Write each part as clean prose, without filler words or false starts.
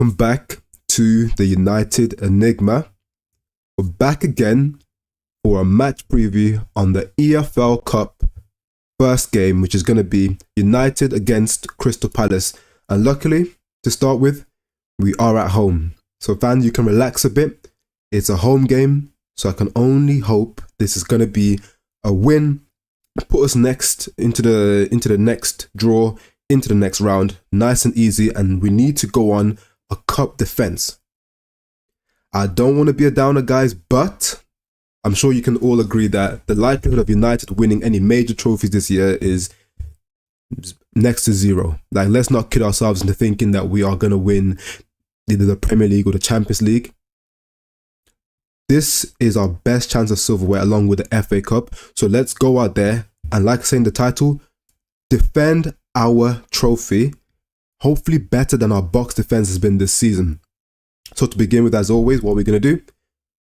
Welcome back to the United Enigma. We're back again for a match preview on the EFL Cup first game, which is going to be United against Crystal Palace. And luckily, to start with, we are at home. So fans, you can relax a bit. It's a home game, so I can only hope this is going to be a win. Put us next into the next draw, into the next round, nice and easy, and we need to go on a cup defense. I don't want to be a downer, guys, but I'm sure you can all agree that the likelihood of United winning any major trophies this year is next to zero. Like, let's not kid ourselves into thinking that we are going to win either the Premier League or the Champions League. This is our best chance of silverware along with the FA Cup. So let's go out there and, like I say in the title, defend our trophy. Hopefully better than our box defense has been this season. So to begin with, as always, what we're going to do,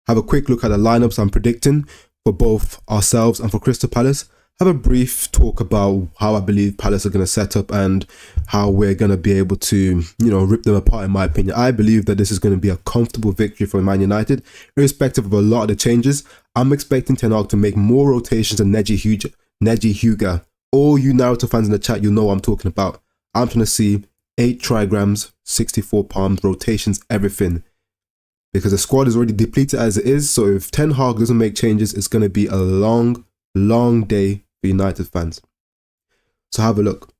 have a quick look at the lineups I'm predicting for both ourselves and for Crystal Palace. Have a brief talk about how I believe Palace are going to set up and how we're going to be able to, rip them apart, in my opinion. I believe that this is going to be a comfortable victory for Man United, irrespective of a lot of the changes. I'm expecting Ten Hag to make more rotations than Neji Huga. All you Naruto fans in the chat, you know what I'm talking about. I'm trying to see 8 trigrams, 64 palms, rotations, everything. Because the squad is already depleted as it is. So if Ten Hag doesn't make changes, it's going to be a long, long day for United fans. So have a look.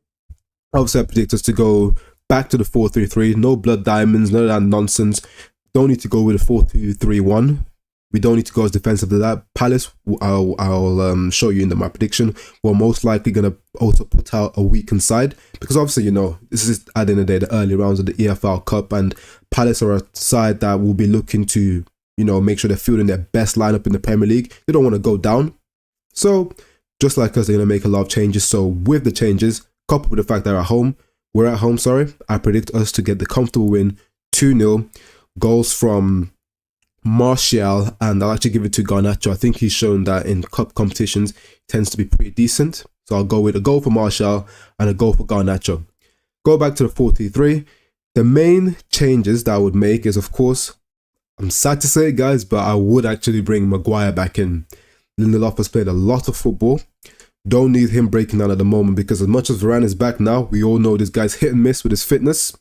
Obviously, I predict us to go back to the 4-3-3. No blood diamonds, none of that nonsense. Don't need to go with a 4-2-3-1. We don't need to go as defensive as that. Palace, I'll show you in my prediction, we're most likely going to also put out a weakened side. Because obviously, this is at the end of the day, the early rounds of the EFL Cup. And Palace are a side that will be looking to, make sure they're fielding their best lineup in the Premier League. They don't want to go down. So, just like us, they're going to make a lot of changes. So, with the changes, coupled with the fact that we're at home, I predict us to get the comfortable win, 2-0. Goals from Martial, and I'll actually give it to Garnacho. I think he's shown that in cup competitions he tends to be pretty decent. So I'll go with a goal for Martial and a goal for Garnacho. Go back to the 4-3-3. The main changes that I would make is, of course, I'm sad to say it, guys, but I would actually bring Maguire back in. Lindelof has played a lot of football. Don't need him breaking down at the moment because as much as Varane is back now, we all know this guy's hit and miss with his fitness.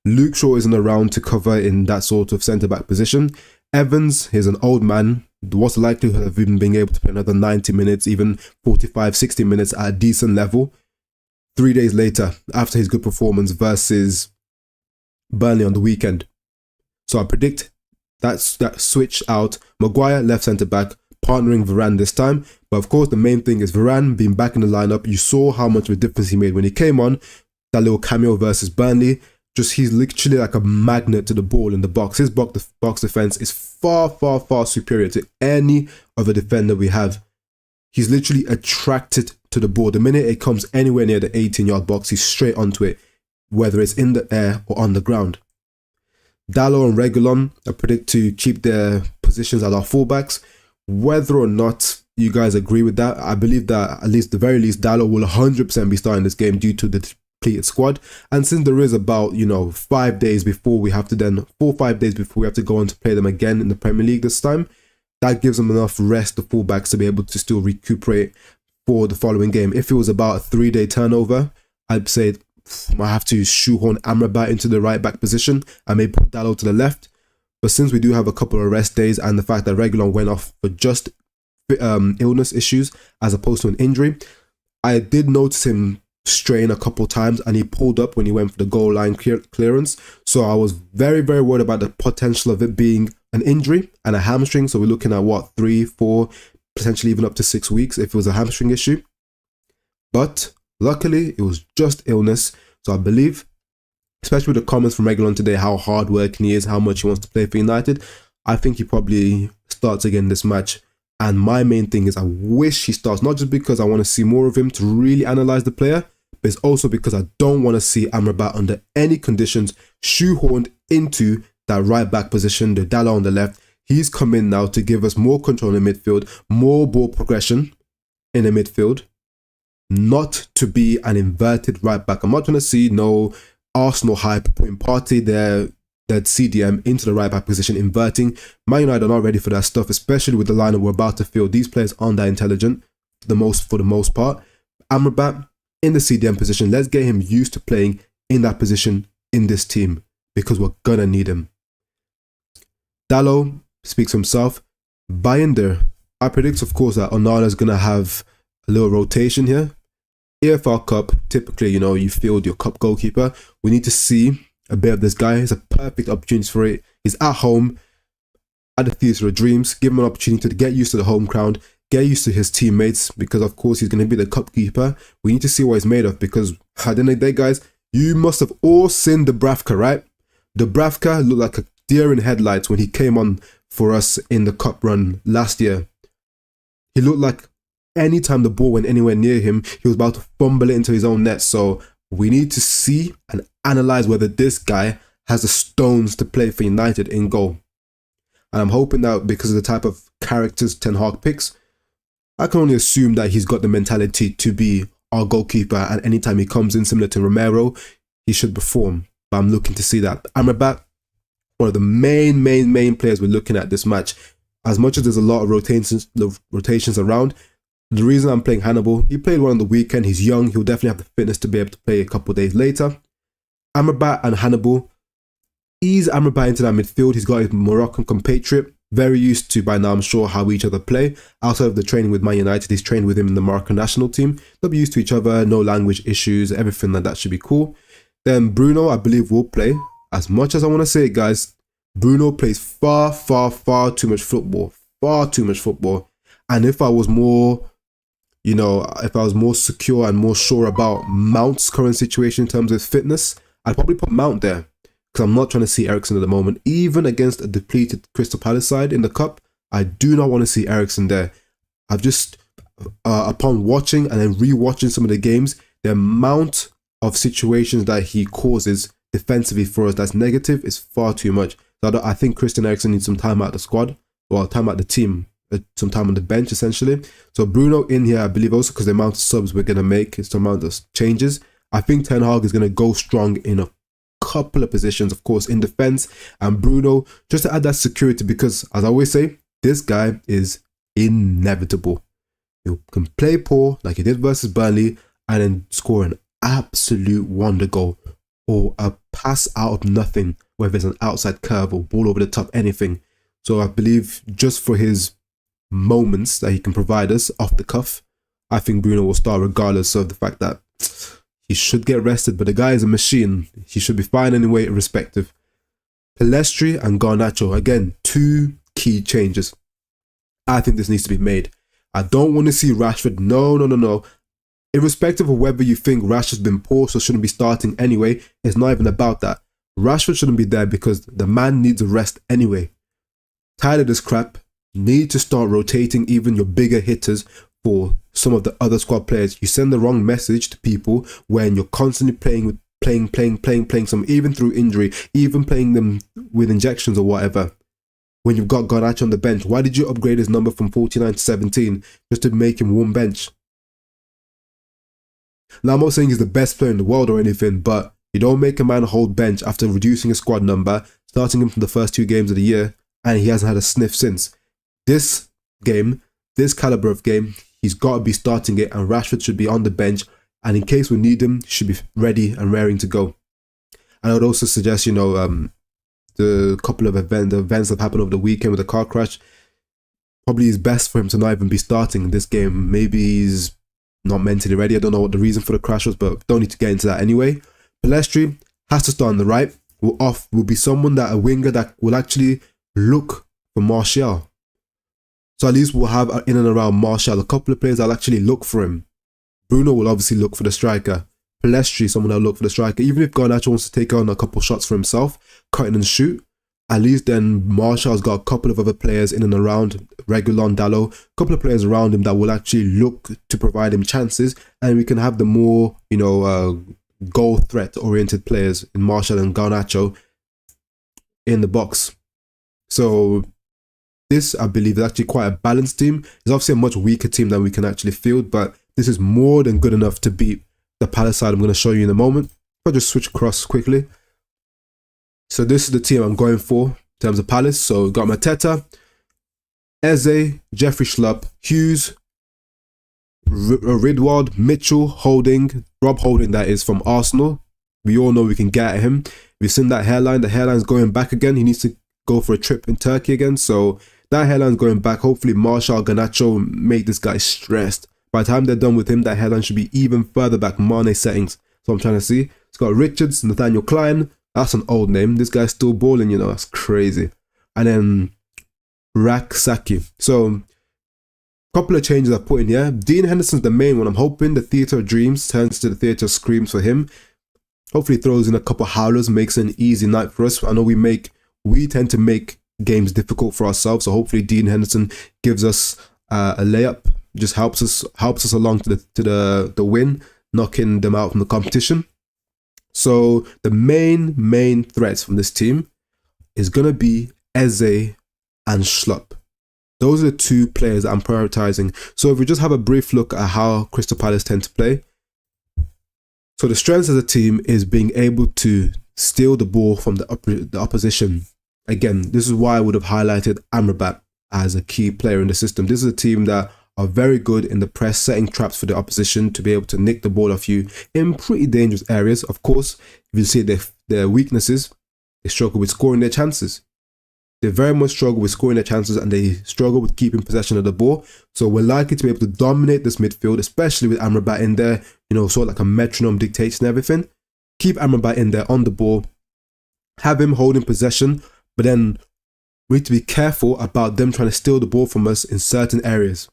Luke Shaw isn't around to cover in that sort of centre-back position. Evans, he's an old man. What's the likelihood of him being able to play another 90 minutes, even 45, 60 minutes at a decent level? 3 days later, after his good performance versus Burnley on the weekend. So I predict that switch out. Maguire, left centre-back, partnering Varane this time. But of course, the main thing is Varane being back in the lineup. You saw how much of a difference he made when he came on. That little cameo versus Burnley. He's literally like a magnet to the ball in the box. His box defense is far, far, far superior to any other defender we have. He's literally attracted to the ball. The minute it comes anywhere near the 18-yard box, he's straight onto it, whether it's in the air or on the ground. Dalot and Reguilon, I predict to keep their positions as our fullbacks. Whether or not you guys agree with that, I believe that at least, the very least, Dalot will 100% be starting this game due to the depleted squad. And since there is about 5 days before we have to 4 or 5 days before we have to go on to play them again in the Premier League this time, that gives them enough rest, the fullbacks, to be able to still recuperate for the following game. If it was about a 3-day turnover, I'd say I have to shoehorn Amrabat into the right back position and maybe put Dalot to the left. But since we do have a couple of rest days and the fact that Reguilon went off for just illness issues as opposed to an injury, I did notice him strain a couple times and he pulled up when he went for the goal line clearance. So I was very, very worried about the potential of it being an injury and a hamstring. So we're looking at 3, 4, potentially even up to 6 weeks if it was a hamstring issue. But luckily it was just illness. So I believe, especially with the comments from Reguilon today, how hard working he is, how much he wants to play for United, I think he probably starts again this match. And my main thing is I wish he starts, not just because I want to see more of him to really analyse the player, but it's also because I don't want to see Amrabat under any conditions shoehorned into that right back position, the Dalot on the left. He's come in now to give us more control in the midfield, more ball progression in the midfield, not to be an inverted right back. I'm not going to see no Arsenal hype putting Partey there, that CDM into the right back position, inverting. Man United are not ready for that stuff, especially with the lineup we're about to field. These players aren't that intelligent, for the most part. Amrabat in the CDM position. Let's get him used to playing in that position in this team, because we're gonna need him. Dalot speaks for himself. Binder, I predict, of course, that Onana's gonna have a little rotation here. EFL Cup, typically, you field your cup goalkeeper. We need to see a bit of this guy. It's a perfect opportunity for it. He's at home, at the Theatre of Dreams. Give him an opportunity to get used to the home crowd, get used to his teammates, because of course he's going to be the cup keeper. We need to see what he's made of, because at the end of the day, guys, you must have all seen Dubravka, right? Dubravka looked like a deer in headlights when he came on for us in the cup run last year. He looked like anytime the ball went anywhere near him, he was about to fumble it into his own net. So we need to see and analyze whether this guy has the stones to play for United in goal. And I'm hoping that because of the type of characters Ten Hag picks, I can only assume that he's got the mentality to be our goalkeeper, and anytime he comes in, similar to Romero, he should perform. But I'm looking to see that. Amrabat, one of the main players we're looking at this match. As much as there's a lot of rotations around, the reason I'm playing Hannibal, he played one on the weekend, he's young, he'll definitely have the fitness to be able to play a couple of days later. Amrabat and Hannibal, ease Amrabat into that midfield. He's got his Moroccan compatriot, very used to by now, I'm sure, how each other play. Outside of the training with Man United, he's trained with him in the Moroccan national team. They'll be used to each other, no language issues, everything like that should be cool. Then Bruno, I believe, will play. As much as I want to say it, guys, Bruno plays far too much football. Far too much football. And if I was more, if I was more secure and more sure about Mount's current situation in terms of fitness, I'd probably put Mount there, because I'm not trying to see Eriksen at the moment. Even against a depleted Crystal Palace side in the Cup, I do not want to see Eriksen there. I've just, upon watching and then re-watching some of the games, the amount of situations that he causes defensively for us that's negative is far too much. So I think Christian Eriksen needs some time out the squad, or time out the team, some time on the bench essentially. So Bruno in here, I believe, also because the amount of subs we're going to make, it's the amount of changes. I think Ten Hag is going to go strong in a couple of positions, of course, in defense, and Bruno just to add that security, because as I always say, this guy is inevitable. He can play poor like he did versus Burnley and then score an absolute wonder goal, or a pass out of nothing, whether it's an outside curve or ball over the top, anything. So I believe just for his moments that he can provide us off the cuff, I think Bruno will start regardless of the fact that he should get rested, but the guy is a machine. He should be fine anyway, irrespective. Pelestri and Garnacho, again, two key changes. I think this needs to be made. I don't want to see Rashford. No. Irrespective of whether you think Rashford's been poor, so shouldn't be starting anyway, it's not even about that. Rashford shouldn't be there because the man needs a rest anyway. Tired of this crap. Need to start rotating even your bigger hitters for some of the other squad players. You send the wrong message to people when you're constantly playing some, even through injury, even playing them with injections or whatever. When you've got Garnacho on the bench, why did you upgrade his number from 49 to 17 just to make him warm bench? Now, I'm not saying he's the best player in the world or anything, but you don't make a man hold bench after reducing his squad number, starting him from the first 2 games of the year, and he hasn't had a sniff since. This game, this caliber of game, he's got to be starting it, and Rashford should be on the bench, and in case we need him, he should be ready and raring to go. And I would also suggest, the couple of events that happened over the weekend with the car crash, probably is best for him to not even be starting in this game. Maybe he's not mentally ready. I don't know what the reason for the crash was, but don't need to get into that anyway. Pelestri has to start on the right. Will be someone that a winger that will actually look for Martial. So at least we'll have in and around Martial a couple of players that'll actually look for him. Bruno will obviously look for the striker. Pelestri, someone that'll look for the striker. Even if Garnacho wants to take on a couple shots for himself, cutting and shoot, at least then Martial's got a couple of other players in and around, Reguilon, Dalot, a couple of players around him that will actually look to provide him chances, and we can have the more, goal threat oriented players in Martial and Garnacho in the box. So this, I believe, is actually quite a balanced team. It's obviously a much weaker team than we can actually field, but this is more than good enough to beat the Palace side I'm going to show you in a moment. I'll just switch across quickly. So this is the team I'm going for in terms of Palace. So we've got Mateta, Eze, Jeffrey Schlupp, Hughes, Ridwald, Mitchell, Holding, Rob Holding, that is from Arsenal. We all know we can get at him. We've seen that hairline. The hairline's going back again. He needs to go for a trip in Turkey again. So that hairline's going back. Hopefully Marshall, Garnacho make this guy stressed. By the time they're done with him, that hairline should be even further back. Mane settings. So I'm trying to see. It's got Richards, Nathaniel Klein. That's an old name. This guy's still balling, you know. That's crazy. And then Saki. So couple of changes I put in here. Dean Henderson's the main one. I'm hoping the Theatre of Dreams turns to the Theatre of Screams for him. Hopefully throws in a couple of howlers, makes it an easy night for us. I know we tend to make games difficult for ourselves. So hopefully Dean Henderson gives us a layup, just helps us along to the win, knocking them out from the competition. So the main threats from this team is gonna be Eze and Schlupp. Those are the two players that I'm prioritizing. So if we just have a brief look at how Crystal Palace tend to play. So the strengths as a team is being able to steal the ball from the opposition. Again, this is why I would have highlighted Amrabat as a key player in the system. This is a team that are very good in the press, setting traps for the opposition to be able to nick the ball off you in pretty dangerous areas. Of course, if you see their weaknesses, they struggle with scoring their chances. They very much struggle with scoring their chances and they struggle with keeping possession of the ball. So we're likely to be able to dominate this midfield, especially with Amrabat in there, you know, sort of like a metronome dictates and everything. Keep Amrabat in there on the ball, have him holding possession, but then we need to be careful about them trying to steal the ball from us in certain areas.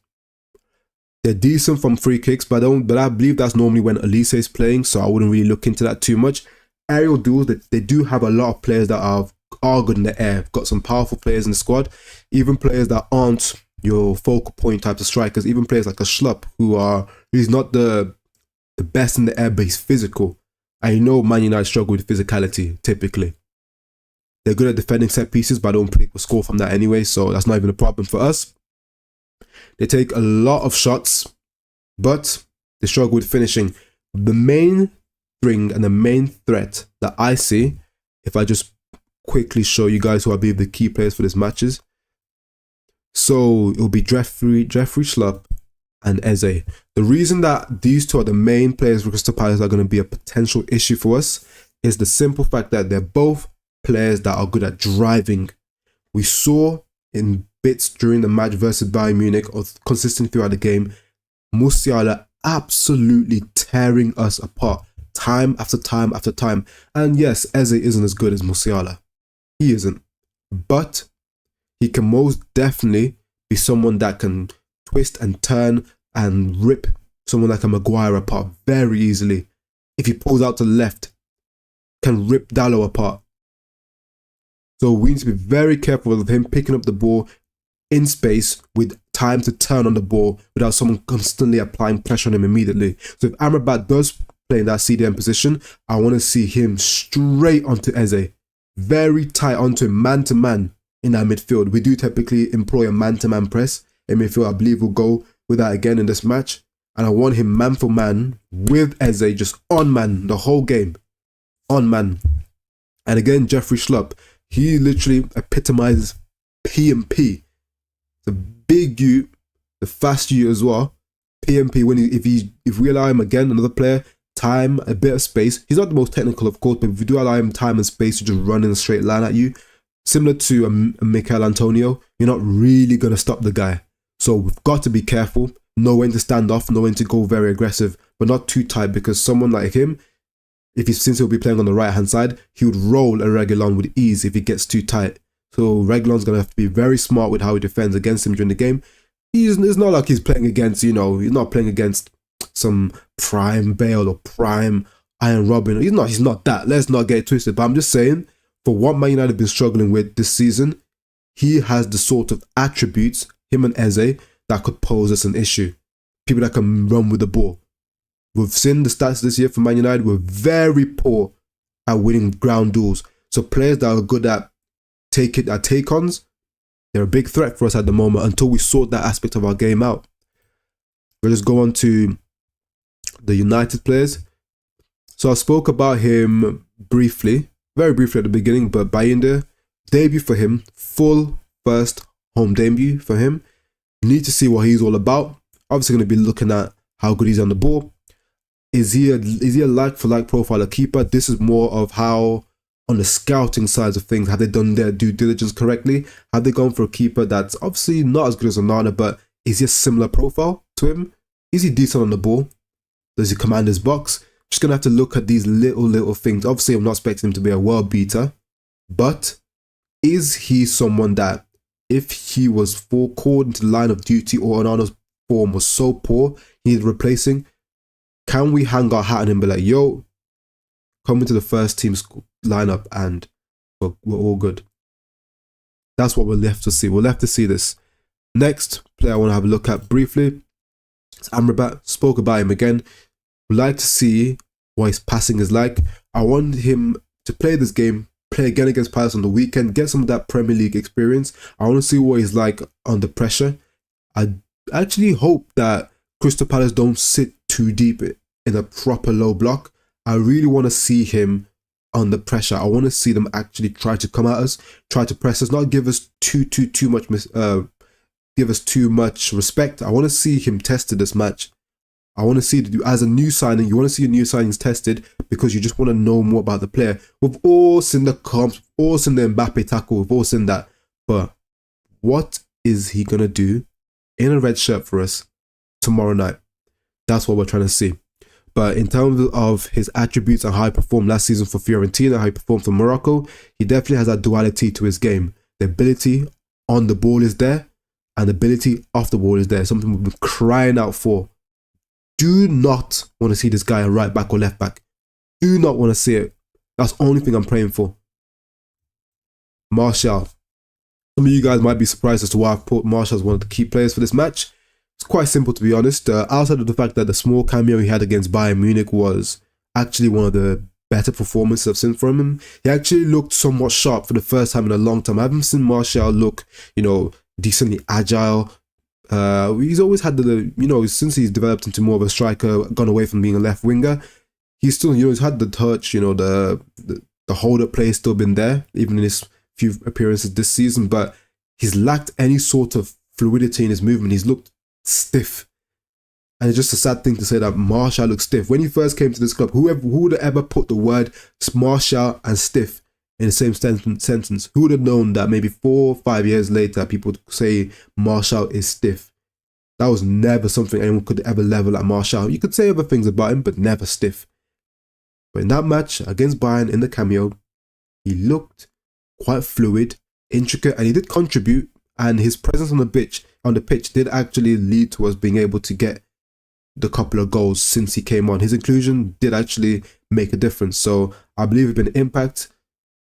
They're decent from free kicks, but I believe that's normally when Elise is playing, so I wouldn't really look into that too much. Aerial duels, they do have a lot of players that are good in the air. Got some powerful players in the squad, even players that aren't your focal point types of strikers, even players like a Schlupp he's not the best in the air, but he's physical. And you know Man United struggle with physicality typically. They're good at defending set pieces, but I don't predict a score from that anyway, so that's not even a problem for us. They take a lot of shots, but they struggle with finishing. The main thing and the main threat that I see, if I just quickly show you guys who I believe the key players for this matches. So it'll be Jeffrey Schlupp and Eze. The reason that these two are the main players for Crystal Palace are going to be a potential issue for us is the simple fact that they're both players that are good at driving. We saw in bits during the match versus Bayern Munich, or consistent throughout the game, Musiala absolutely tearing us apart time after time after time. And yes, Eze isn't as good as Musiala. He isn't. But he can most definitely be someone that can twist and turn and rip someone like a Maguire apart very easily. If he pulls out to the left, can rip Dalot apart. So we need to be very careful of him picking up the ball in space with time to turn on the ball without someone constantly applying pressure on him immediately. So if Amrabat does play in that CDM position, I want to see him straight onto Eze. Very tight onto him, man-to-man in that midfield. We do typically employ a man-to-man press in midfield. I believe we'll go with that again in this match. And I want him man for man with Eze, just on man the whole game. On man. And again, Jeffrey Schlupp, he literally epitomizes P&P. The big U, the fast U as well. P&P, if we allow him again, another player, time, a bit of space. He's not the most technical, of course, but if we do allow him time and space to just run in a straight line at you, similar to a Mikel Antonio, you're not really going to stop the guy. So we've got to be careful, know when to stand off, know when to go very aggressive, but not too tight, because someone like him, since he'll be playing on the right hand side, he would roll a Reguilon with ease if he gets too tight. So Reguilon's going to have to be very smart with how he defends against him during the game. It's not like he's playing against, he's not playing against some prime Bale or prime Iron Robin. He's not that. Let's not get it twisted. But I'm just saying, for what Man United have been struggling with this season, he has the sort of attributes, him and Eze, that could pose us an issue. People that can run with the ball. We've seen the stats this year for Man United. We're very poor at winning ground duels. So players that are good at take-ons, they're a big threat for us at the moment until we sort that aspect of our game out. We'll just go on to the United players. So I spoke about him briefly very briefly at the beginning, but Bayindir, debut for him, full first home debut for him. Need to see what he's all about. Obviously going to be looking at how good he's on the ball. Is he a like-for-like profiler keeper? This is more of how, on the scouting side of things, have they done their due diligence correctly? Have they gone for a keeper that's obviously not as good as Onana, but is he a similar profile to him? Is he decent on the ball? Does he command his box? Just going to have to look at these little things. Obviously, I'm not expecting him to be a world beater, but is he someone that, if he was called into the line of duty or Onana's form was so poor, he's replacing, can we hang our hat on him and be like, yo, come into the first team's lineup and we're all good? That's what we're left to see. We're left to see this. Next player I want to have a look at briefly is Amrabat. Spoke about him again. Would like to see what his passing is like. I want him to play this game, play again against Palace on the weekend, get some of that Premier League experience. I want to see what he's like under pressure. I actually hope that Crystal Palace don't sit too deep in a proper low block. I really want to see him under pressure. I want to see them actually try to come at us, try to press us, not give us too much respect. I want to see him tested this match. I want to see, as a new signing, you want to see your new signings tested because you just want to know more about the player. We've all seen the comps, we've all seen the Mbappe tackle, we've all seen that. But what is he going to do in a red shirt for us tomorrow night? That's what we're trying to see. But in terms of his attributes and how he performed last season for Fiorentina, how he performed for Morocco, he definitely has that duality to his game. The ability on the ball is there, and the ability off the ball is there. Something we've been crying out for. Do not want to see this guy a right back or left back. Do not want to see it. That's the only thing I'm praying for. Martial. Some of you guys might be surprised as to why I've put Martial as one of the key players for this match. It's quite simple, to be honest. Outside of the fact that the small cameo he had against Bayern Munich was actually one of the better performances I've seen from him, he actually looked somewhat sharp for the first time in a long time. I haven't seen Martial look, decently agile. He's always had since he's developed into more of a striker, gone away from being a left winger, he's still, he's had the touch, the hold-up play still been there, even in his few appearances this season, but he's lacked any sort of fluidity in his movement. He's looked stiff. And it's just a sad thing to say that Martial looks stiff. When he first came to this club, who would have ever put the word Martial and stiff in the same sentence? Who would have known that maybe 4 or 5 years later, people would say Martial is stiff? That was never something anyone could ever level at Martial. You could say other things about him, but never stiff. But in that match against Bayern in the cameo, he looked quite fluid, intricate, and he did contribute. And his presence on the pitch did actually lead to us being able to get the couple of goals since he came on. His inclusion did actually make a difference. So I believe it's been an impact.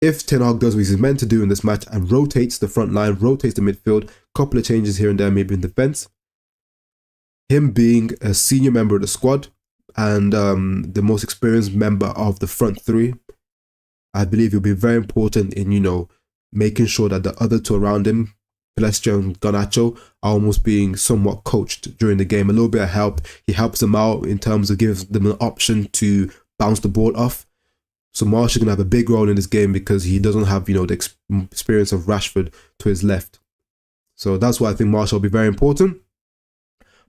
If Ten Hag does what he's meant to do in this match and rotates the front line, rotates the midfield, couple of changes here and there, maybe in defense, him being a senior member of the squad and the most experienced member of the front three, I believe he'll be very important in, making sure that the other two around him, Palestra and Garnacho, are almost being somewhat coached during the game. A little bit of help. He helps them out in terms of giving them an option to bounce the ball off. So Martial's going to have a big role in this game because he doesn't have, the experience of Rashford to his left. So that's why I think Martial will be very important.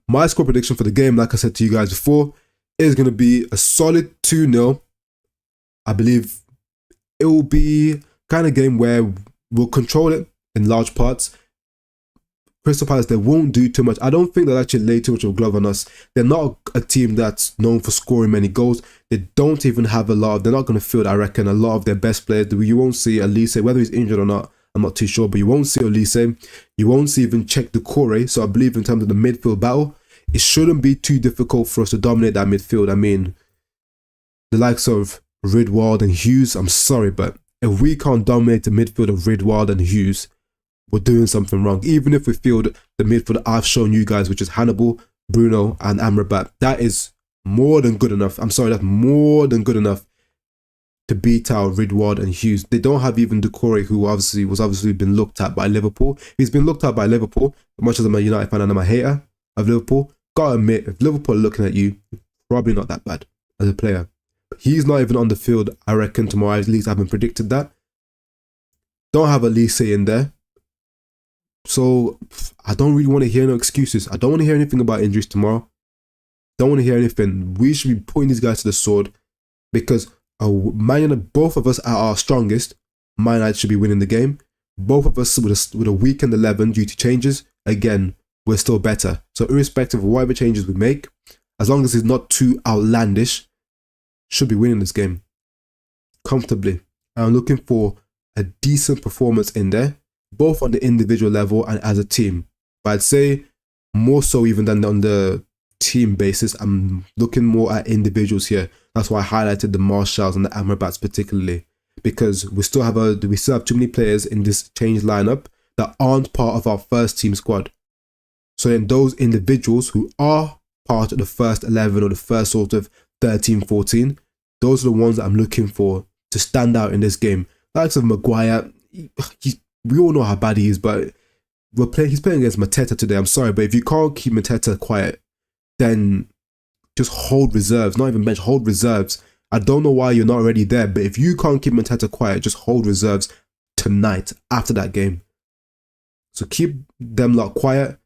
My score prediction for the game, like I said to you guys before, is going to be a solid 2-0. I believe it will be kind of game where we'll control it in large parts. Crystal Palace, they won't do too much. I don't think they'll actually lay too much of a glove on us. They're not a team that's known for scoring many goals. They don't even have they're not going to field, I reckon, a lot of their best players. You won't see Elise, whether he's injured or not, I'm not too sure, but you won't see Elise. You won't see even Czech Doucouré. So I believe in terms of the midfield battle, it shouldn't be too difficult for us to dominate that midfield. I mean, the likes of Ridwald and Hughes, I'm sorry, but if we can't dominate the midfield of Ridwald and Hughes, we're doing something wrong. Even if we field the midfield I've shown you guys, which is Hannibal, Bruno, and Amrabat, that is more than good enough. I'm sorry, that's more than good enough to beat out Ridward and Hughes. They don't have even Doucouré, who was been looked at by Liverpool. He's been looked at by Liverpool, as much as I'm a United fan and I'm a hater of Liverpool. Gotta admit, if Liverpool are looking at you, probably not that bad as a player. He's not even on the field, I reckon, tomorrow. At least I haven't predicted that. Don't have Elise in there. So I don't really want to hear no excuses. I don't want to hear anything about injuries tomorrow. Don't want to hear anything. We should be putting these guys to the sword because both of us at our strongest, Man United should be winning the game. Both of us with a weakened 11 due to changes, again, we're still better. So irrespective of whatever changes we make, as long as it's not too outlandish, should be winning this game comfortably. I'm looking for a decent performance in there, both on the individual level and as a team. But I'd say more so even than on the team basis, I'm looking more at individuals here. That's why I highlighted the Marshalls and the Amrabats particularly, because we still have too many players in this changed lineup that aren't part of our first team squad. So then those individuals who are part of the first 11 or the first sort of 13, 14, those are the ones that I'm looking for to stand out in this game. Likes of Maguire, we all know how bad he is, but he's playing against Mateta today. I'm sorry, but if you can't keep Mateta quiet, then just hold reserves. Not even bench, hold reserves. I don't know why you're not already there, but if you can't keep Mateta quiet, just hold reserves tonight after that game. So keep them lot quiet.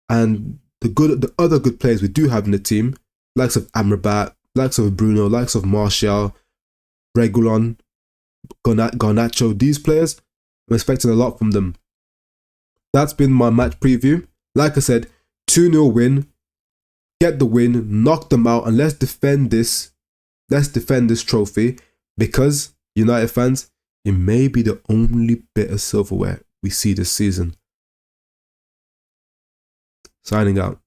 And the other good players we do have in the team, likes of Amrabat, likes of Bruno, likes of Martial, Reguilon, Garnacho, these players, I'm expecting a lot from them. That's been my match preview. Like I said, 2-0 win. Get the win, knock them out, and let's defend this trophy, because, United fans, it may be the only bit of silverware we see this season. Signing out.